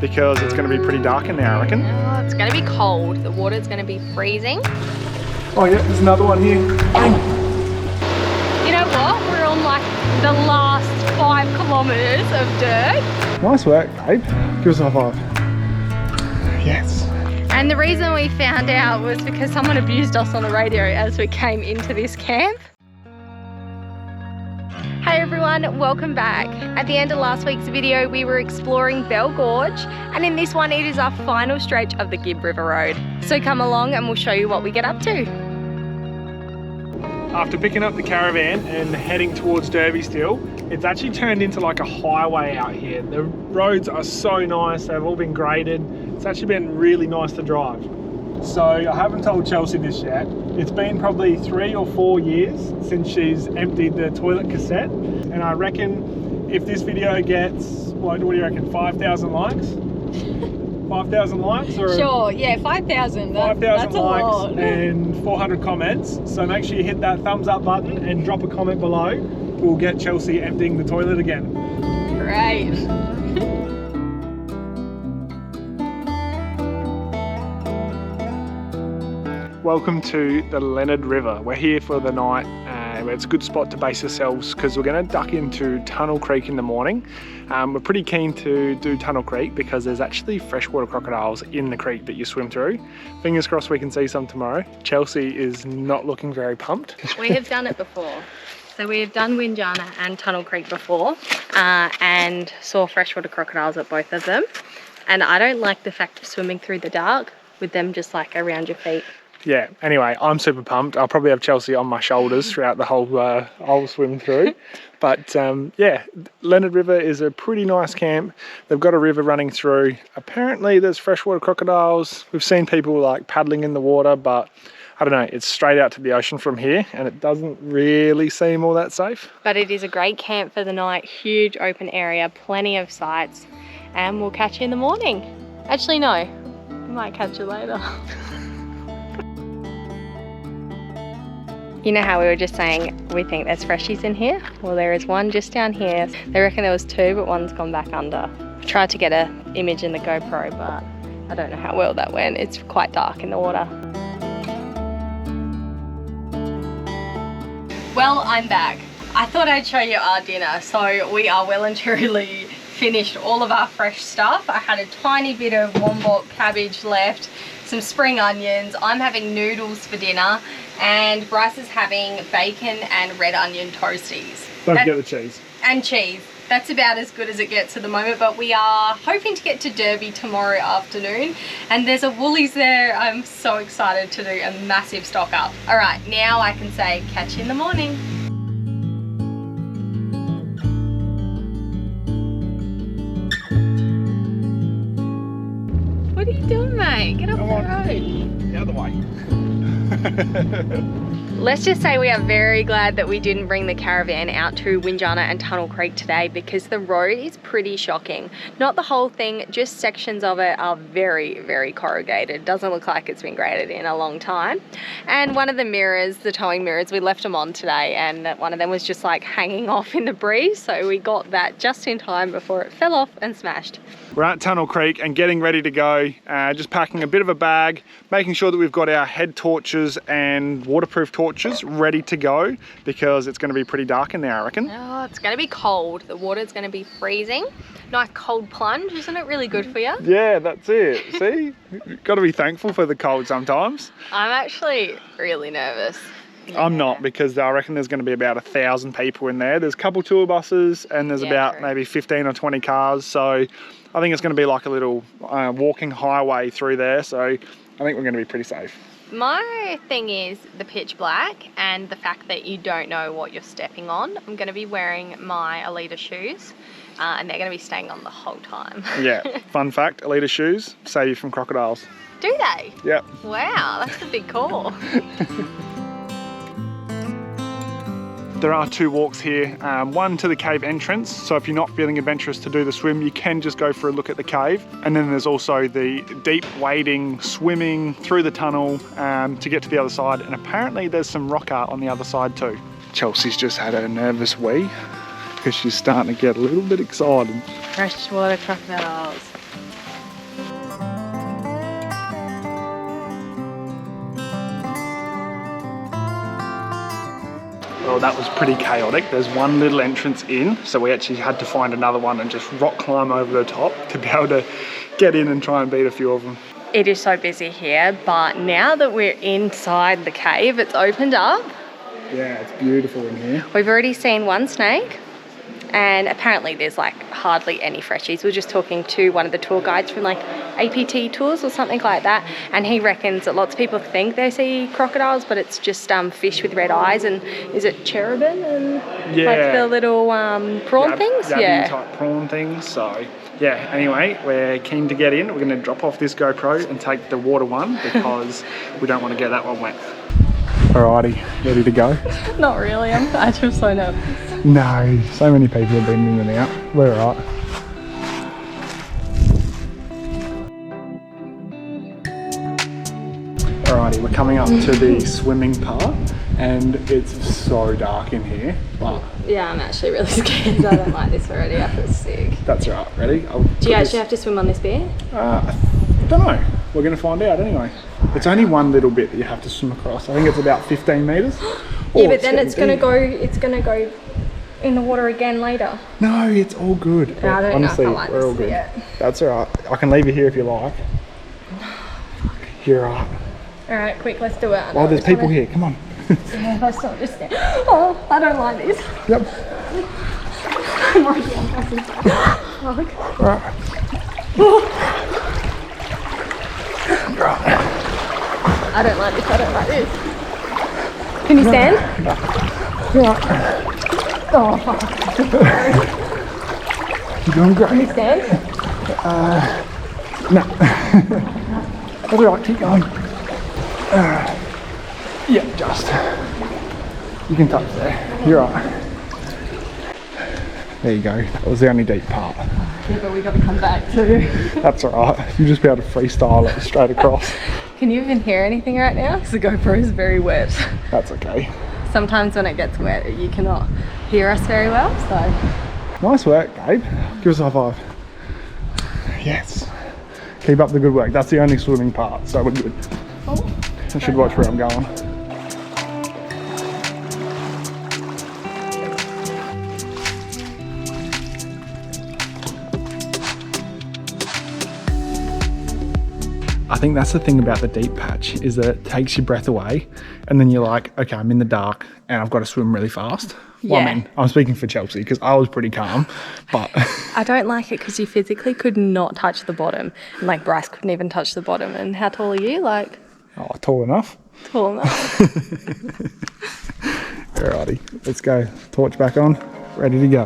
because it's going to be pretty dark in there, I reckon. Oh, it's going to be cold. The water's going to be freezing. Oh yeah, there's another one here. Bang. You know what? We're on like the last 5 kilometres of dirt. Nice work, babe. Give us a high five. Yes. And the reason we found out was because someone abused us on the radio as we came into this camp. Hey everyone, welcome back. At the end of last week's video, we were exploring Bell Gorge, and in this one, it is our final stretch of the Gibb River Road. So come along and we'll show you what we get up to. After picking up the caravan and heading towards Derby still, it's actually turned into like a highway out here. The roads are so nice, they've all been graded. It's actually been really nice to drive. So I haven't told Chelsea this yet. It's been probably 3 or 4 years since she's emptied the toilet cassette. And I reckon if this video gets, what do you reckon, 5,000 likes? 5,000 likes? Or sure, yeah, 5,000. 5,000 likes and 400 comments. So make sure you hit that thumbs up button and drop a comment below. We'll get Chelsea emptying the toilet again. Great. Welcome to the Lennard River. We're here for the night. It's a good spot to base ourselves because we're going to duck into Tunnel Creek in the morning. We're pretty keen to do Tunnel Creek because there's actually freshwater crocodiles in the creek that you swim through. Fingers crossed we can see some tomorrow. Chelsea is not looking very pumped. We have done it before. So we have done Windjana and Tunnel Creek before and saw freshwater crocodiles at both of them. And I don't like the fact of swimming through the dark with them just like around your feet. Yeah, anyway, I'm super pumped. I'll probably have Chelsea on my shoulders throughout the whole swim through. But yeah, Lennard River is a pretty nice camp. They've got a river running through. Apparently there's freshwater crocodiles. We've seen people like paddling in the water, but I don't know, it's straight out to the ocean from here and it doesn't really seem all that safe. But it is a great camp for the night, huge open area, plenty of sights, and we'll catch you in the morning. Actually, no, we might catch you later. You know how we were just saying we think there's freshies in here? Well, there is one just down here. They reckon there was 2, but one's gone back under. I tried to get an image in the GoPro, but I don't know how well that went. It's quite dark in the water. Well, I'm back. I thought I'd show you our dinner. So we are well and truly finished all of our fresh stuff. I had a tiny bit of wombok cabbage left, some spring onions. I'm having noodles for dinner, and Bryce is having bacon and red onion toasties. Don't forget the cheese. And cheese. That's about as good as it gets at the moment, but we are hoping to get to Derby tomorrow afternoon, and there's a Woolies there. I'm so excited to do a massive stock up. All right, now I can say catch you in the morning. What are you doing, mate? Get off the road. The other way. Let's just say we are very glad that we didn't bring the caravan out to Windjana and Tunnel Creek today because the road is pretty shocking. Not the whole thing, just sections of it are very, very corrugated. Doesn't look like it's been graded in a long time. And one of the mirrors, the towing mirrors, we left them on today and one of them was just like hanging off in the breeze. So we got that just in time before it fell off and smashed. We're at Tunnel Creek and getting ready to go, just packing a bit of a bag, making sure that we've got our head torches and waterproof torches ready to go because it's going to be pretty dark in there, I reckon. Oh, it's going to be cold. The water's going to be freezing. Nice cold plunge, isn't it really good for you? Yeah, that's it. See, got to be thankful for the cold sometimes. I'm actually really nervous. Yeah. I'm not, because I reckon there's going to be about 1,000 people in there. There's a couple tour buses and there's about maybe 15 or 20 cars. So I think it's going to be like a little walking highway through there. So I think we're going to be pretty safe. My thing is the pitch black and the fact that you don't know what you're stepping on. I'm going to be wearing my Alita shoes and they're going to be staying on the whole time. Yeah, fun fact, Alita shoes save you from crocodiles. Do they? Yep. Wow, that's a big call. There are 2 walks here, one to the cave entrance, so if you're not feeling adventurous to do the swim, you can just go for a look at the cave. And then there's also the deep wading, swimming through the tunnel to get to the other side, and apparently there's some rock art on the other side too. Chelsea's just had a nervous wee because she's starting to get a little bit excited. Freshwater crocodiles. Well, that was pretty chaotic. There's one little entrance in, so we actually had to find another one and just rock climb over the top to be able to get in and try and beat a few of them. It is so busy here, but now that we're inside the cave, it's opened up. Yeah, it's beautiful in here. We've already seen one snake, and apparently there's like hardly any freshies. We were just talking to one of the tour guides from like APT tours or something like that, and he reckons that lots of people think they see crocodiles, but it's just fish with red eyes, and is it cherubin and like the little prawn things? Yeah, type prawn things. So yeah, anyway, we're keen to get in. We're going to drop off this GoPro and take the water one because we don't want to get that one wet. Alrighty, ready to go? Not really, I just so nervous. No, so many people have been in and out. We're alright. Alrighty, we're coming up to the swimming part and it's so dark in here. But yeah, I'm actually really scared. I don't like this already. I feel sick. That's right, ready? Do you actually have to swim on this beer? I don't know. We're going to find out anyway. It's only one little bit that you have to swim across. I think it's about 15 metres. Yeah, but then it's going to go in the water again later. No, it's all good. No, I don't honestly, know if I like we're all good. That's alright. I can leave you here if you like. You're alright. Alright, quick, let's do it. Oh, there's people here. Come on. Yeah, let's not just stand. Oh, I don't like this. Yep. I'm already unpacking. Alright. I don't like this, I don't like this. Can you stand? No. Right. Oh, fuck. You're doing great. Can you stand? No. That's alright, keep going. Yeah, just. You can touch there. You're right. There you go. That was the only deep part. Yeah, but we got to come back too. That's alright. You'll just be able to freestyle it straight across. Can you even hear anything right now? Because the GoPro is very wet. That's okay. Sometimes when it gets wet, you cannot hear us very well, so. Nice work, Gabe. Give us a high five. Yes. Keep up the good work. That's the only swimming part, so we're good. Oh, I should watch where I'm going. I think that's the thing about the deep patch is that it takes your breath away and then you're like, okay, I'm in the dark and I've got to swim really fast. Yeah. Well, I mean, I'm speaking for Chelsea because I was pretty calm, but... I don't like it because you physically could not touch the bottom. And like Bryce couldn't even touch the bottom. And how tall are you? Like... Oh, tall enough. Tall enough. Alrighty, let's go. Torch back on, ready to go.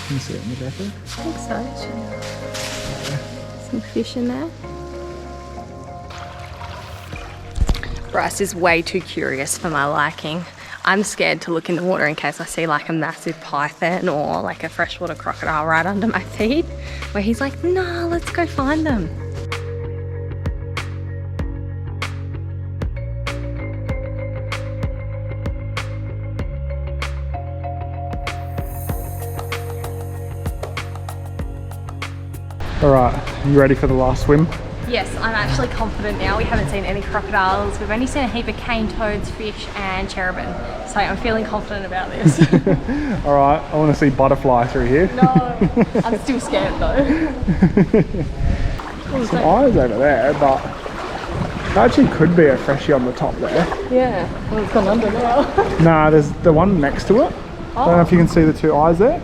Can you see it in the jacket? I think so. Some fish in there. Bryce is way too curious for my liking. I'm scared to look in the water in case I see like a massive python or like a freshwater crocodile right under my feet, where he's like, nah, let's go find them. Alright, you ready for the last swim? Yes, I'm actually confident now. We haven't seen any crocodiles. We've only seen a heap of cane toads, fish and cherubin. So I'm feeling confident about this. Alright, I want to see butterfly through here. No, I'm still scared though. Some eyes over there, but there actually could be a freshie on the top there. Yeah, well it's gone under now. Nah, there's the one next to it. Oh. Don't know if you can see the two eyes there.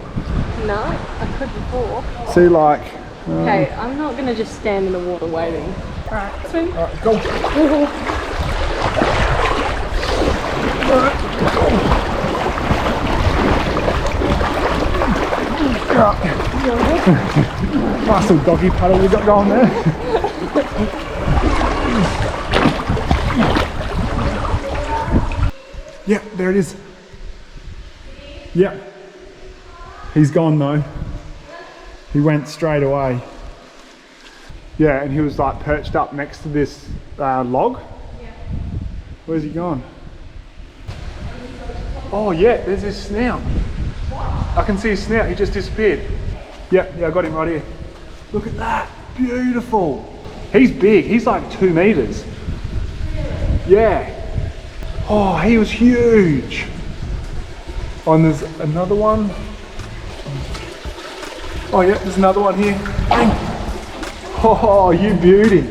No, I could before. See like... Okay, I'm not going to just stand in the water waiting. Alright, swim. Alright, go. Nice little doggy paddle we got going there. Yeah, there it is. Yeah. He's gone though. He went straight away. Yeah, and he was like perched up next to this log. Yeah. Where's he gone? Oh yeah, there's his snout. I can see his snout, he just disappeared. Yeah, I got him right here. Look at that, beautiful. He's big, he's like 2 meters. Yeah. Oh, he was huge. Oh, and there's another one. Oh yeah, there's another one here. Bang. Oh, you beauty.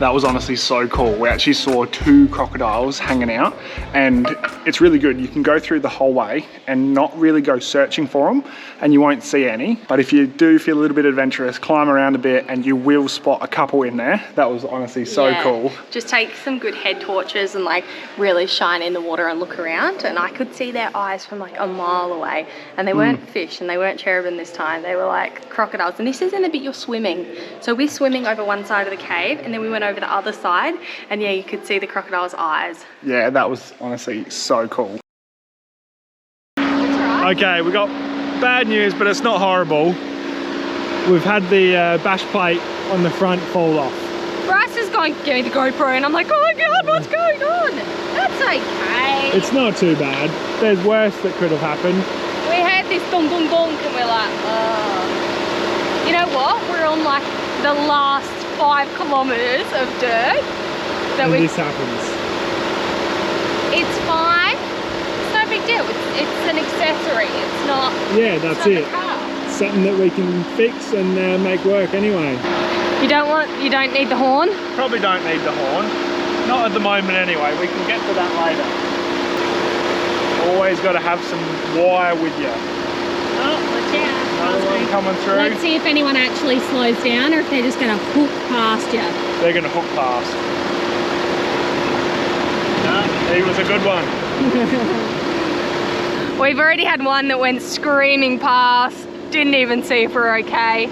That was honestly so cool. We actually saw 2 crocodiles hanging out, and it's really good. You can go through the whole way and not really go searching for them, and you won't see any. But if you do feel a little bit adventurous, climb around a bit and you will spot a couple in there. That was honestly so cool. Just take some good head torches and like really shine in the water and look around, and I could see their eyes from like a mile away, and they weren't fish and they weren't cherubim this time. They were like crocodiles, and this isn't the bit you're swimming. So we're swimming over one side of the cave, and then we went over the other side, and yeah, you could see the crocodile's eyes. Yeah, that was honestly so cool. That's right. Okay, we got bad news, but it's not horrible. We've had the bash plate on the front fall off. Bryce is going, give me the GoPro, and I'm like, oh my God, what's going on? That's okay. It's not too bad. There's worse that could have happened. We had this donk donk donk, and we're like, oh. You know what? We're on like the last 5 kilometers of dirt and this happens. It's fine. It's no big deal. It's an accessory. It's not. Yeah, that's it. Something that we can fix and make work anyway. You don't need the horn? Probably don't need the horn. Not at the moment anyway. We can get to that later. Always got to have some wire with you. Oh, watch out. Another one coming through. Let's see if anyone actually slows down or if they're just going to hook past you. They're going to hook past. No, he was a good one. We've already had one that went screaming past. Didn't even see if we're okay.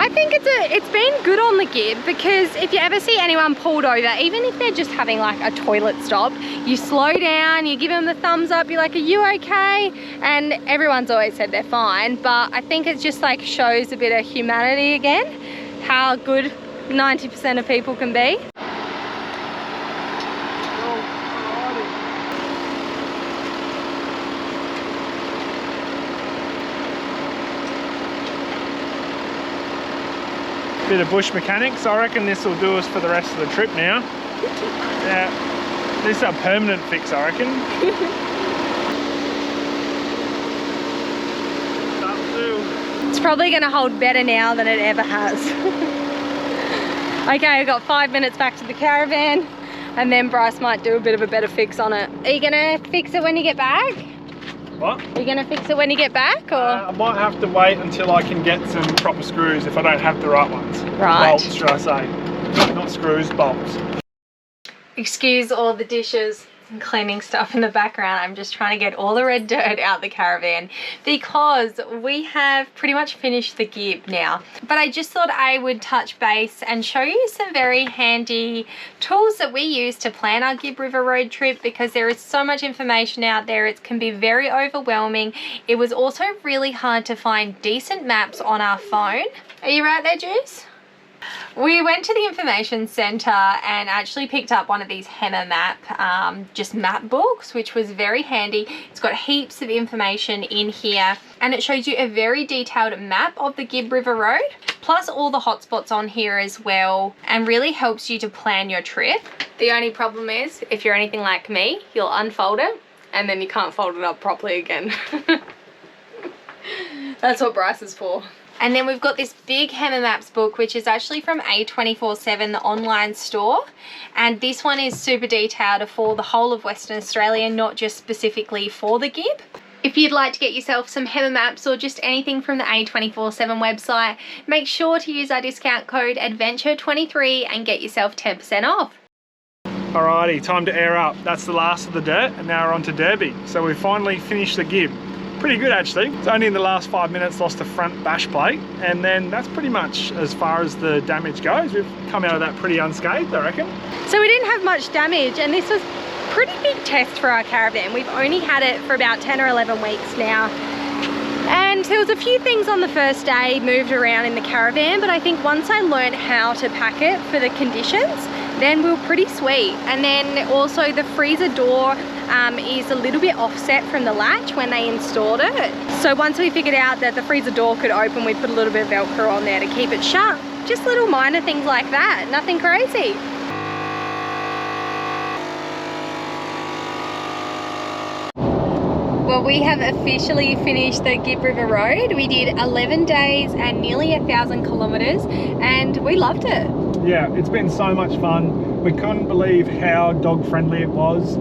I think it's been good on the Gibb, because if you ever see anyone pulled over, even if they're just having like a toilet stop, you slow down, you give them the thumbs up, you're like, are you okay? And everyone's always said they're fine, but I think it just like shows a bit of humanity again, how good 90% of people can be. Bit of bush mechanics. I reckon this will do us for the rest of the trip now. Yeah, this is a permanent fix, I reckon. It's probably going to hold better now than it ever has. Okay, I've got 5 minutes back to the caravan, and then Bryce might do a bit of a better fix on it. Are you going to fix it when you get back? What? Are you going to fix it when you get back, or? I might have to wait until I can get some proper screws if I don't have the right ones. Right. Bolts, should I say. Not screws, bolts. Excuse all the dishes and cleaning stuff in the background. I'm just trying to get all the red dirt out the caravan because we have pretty much finished the Gibb now. But I just thought I would touch base and show you some very handy tools that we use to plan our Gibb River Road trip, because there is so much information out there. It can be very overwhelming. It was also really hard to find decent maps on our phone. Are you right there, Juice? We went to the information centre and actually picked up one of these Henna map, just map books, which was very handy. It's got heaps of information in here, and it shows you a very detailed map of the Gibb River Road, plus all the hotspots on here as well, and really helps you to plan your trip. The only problem is, if you're anything like me, you'll unfold it and then you can't fold it up properly again. That's what Bryce is for. And then we've got this big Henna Maps book, which is actually from A247, the online store. And this one is super detailed for the whole of Western Australia, not just specifically for the Gibb. If you'd like to get yourself some Henna Maps or just anything from the A247 website, make sure to use our discount code ADVENTURE23 and get yourself 10% off. Alrighty, time to air up. That's the last of the dirt, and now we're on to Derby. So we've finally finished the Gibb. Pretty good actually. It's only in the last 5 minutes lost the front bash plate, and then that's pretty much as far as the damage goes. We've come out of that pretty unscathed, I reckon. So we didn't have much damage, and this was a pretty big test for our caravan. We've only had it for about 10 or 11 weeks now. And there was a few things on the first day moved around in the caravan, but I think once I learned how to pack it for the conditions, then we were pretty sweet. And then also the freezer door is a little bit offset from the latch when they installed it. So once we figured out that the freezer door could open, we put a little bit of Velcro on there to keep it shut. Just little minor things like that, nothing crazy. Well, we have officially finished the Gibb River Road. We did 11 days and nearly 1,000 kilometers, and we loved it. Yeah, it's been so much fun. We couldn't believe how dog friendly it was.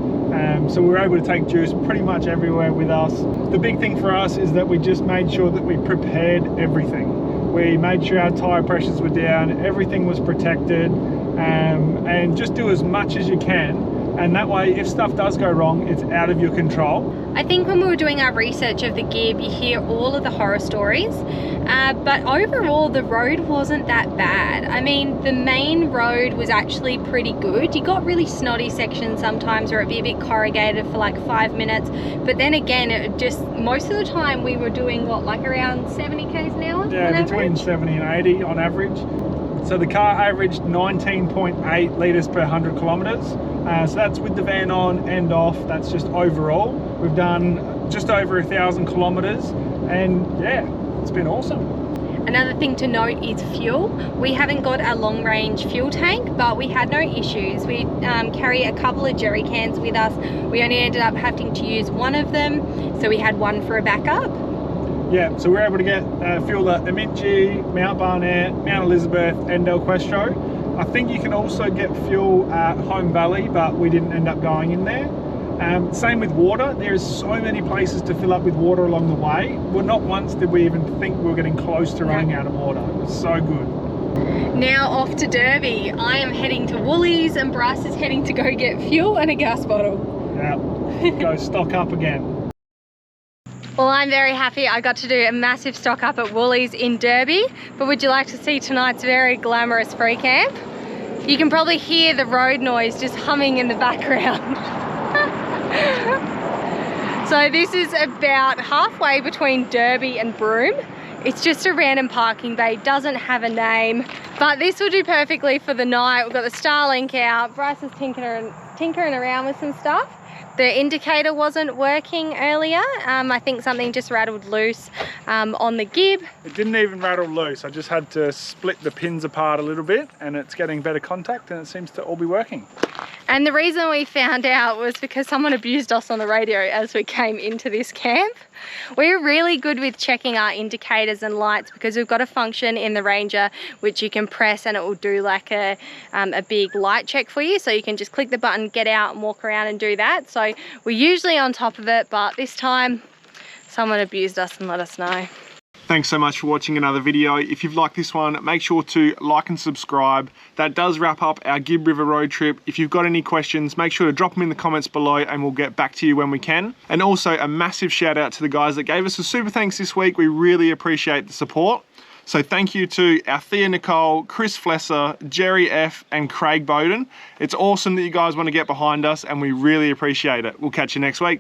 So we were able to take Juice pretty much everywhere with us. The big thing for us is that we just made sure that we prepared everything. We made sure our tyre pressures were down, everything was protected, and just do as much as you can. And that way, if stuff does go wrong, it's out of your control. I think when we were doing our research of the Gibb, you hear all of the horror stories, but overall the road wasn't that bad. I mean, the main road was actually pretty good. You got really snotty sections sometimes where it'd be a bit corrugated for like 5 minutes, but then again, it just, most of the time we were doing what, like around 70 k's an hour? Yeah, between 70 and 80 on average. So the car averaged 19.8 litres per 100 kilometres. So that's with the van on and off. That's just overall. We've done just over 1,000 kilometres, and yeah, it's been awesome. Another thing to note is fuel. We haven't got a long range fuel tank, but we had no issues. We carry a couple of jerry cans with us. We only ended up having to use one of them, so we had one for a backup. Yeah, so we're able to get fuel at Amidgee, Mount Barnett, Mount Elizabeth and Del Questro. I think you can also get fuel at Home Valley, but we didn't end up going in there. Same with water. There's so many places to fill up with water along the way. Well, not once did we even think we were getting close to running out of water. It was so good. Now off to Derby. I am heading to Woolies and Bryce is heading to go get fuel and a gas bottle. Yeah, go stock up again. Well, I'm very happy I got to do a massive stock up at Woolies in Derby, but would you like to see tonight's very glamorous free camp? You can probably hear the road noise just humming in the background. So this is about halfway between Derby and Broome. It's just a random parking bay, doesn't have a name, but this will do perfectly for the night. We've got the Starlink out, Bryce is tinkering around with some stuff. The indicator wasn't working earlier. I think something just rattled loose on the Gibb. It didn't even rattle loose. I just had to split the pins apart a little bit, and it's getting better contact and it seems to all be working. And the reason we found out was because someone abused us on the radio as we came into this camp. We're really good with checking our indicators and lights because we've got a function in the Ranger which you can press and it will do like a big light check for you. So you can just click the button, get out and walk around and do that. So we're usually on top of it, but this time someone abused us and let us know. Thanks so much for watching another video. If you've liked this one, make sure to like and subscribe. That does wrap up our Gibb River Road trip. If you've got any questions, make sure to drop them in the comments below and we'll get back to you when we can. And also a massive shout out to the guys that gave us a super thanks this week. We really appreciate the support. So thank you to Althea Nicole, Chris Flesser, Jerry F and Craig Bowden. It's awesome that you guys want to get behind us and we really appreciate it. We'll catch you next week.